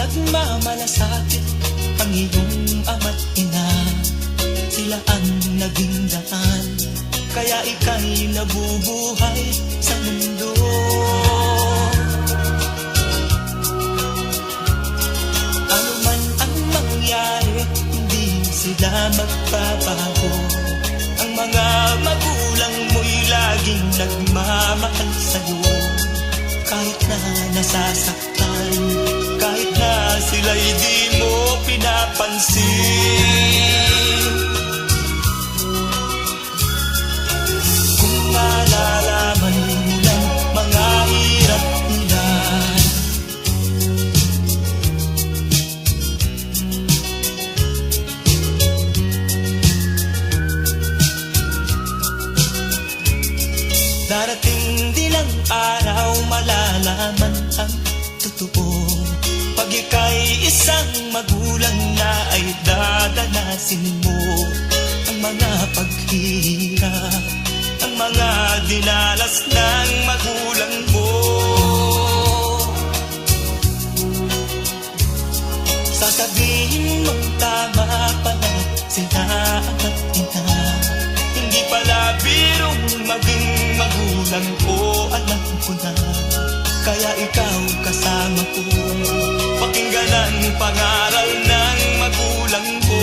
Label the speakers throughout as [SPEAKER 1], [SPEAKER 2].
[SPEAKER 1] nagmamalasakit, ang iyong ama't ina. Sila ang naging daan, kaya ika'y nabubuhay sa mundo. Ano man ang mangyari, hindi sila magbabago. Ang mga magulang mo'y laging nagmamahal sa'yo. Kahit na nasasaktan, kahit na sila'y di mo pinapansin. Kung malalaman mo lang mga hirap nila, darating din ang araw, malalaman ang totoo. Pag ika'y isang magulang na ay dadanasin mo ang mga paghihirap, ang mga dinalas ng magulang mo. Sasabihin mong tama pala sila at ina. Hindi pala birong maging magulang ko, alam ko na. Kaya ikaw kasama ko, pakinggan ang pangaral ng magulang mo.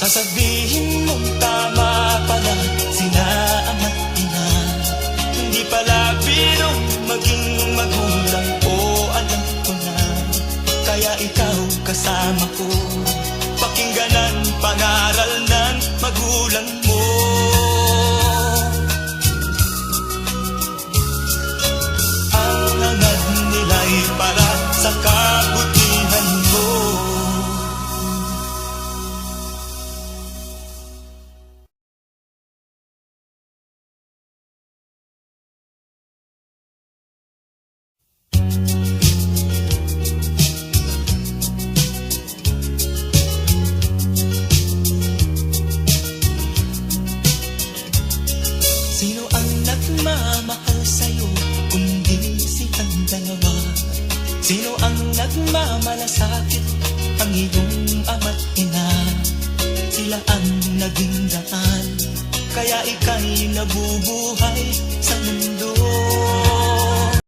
[SPEAKER 1] Sasabihin mong tama pala sila ama't ina. Hindi pala birong maging magulang ko, alam ko na. Kaya ikaw kasama ko, pakinggan ang pangaral ng magulang mo. Ang hangad nila'y para sa kabutihan mo. Sino ang nagmamahal sa'yo, kundi silang dalawa? Sino ang nagmamalasakit, ang iyong ama't ina? Sila ang naging daan, kaya ika'y nabubuhay sa mundo.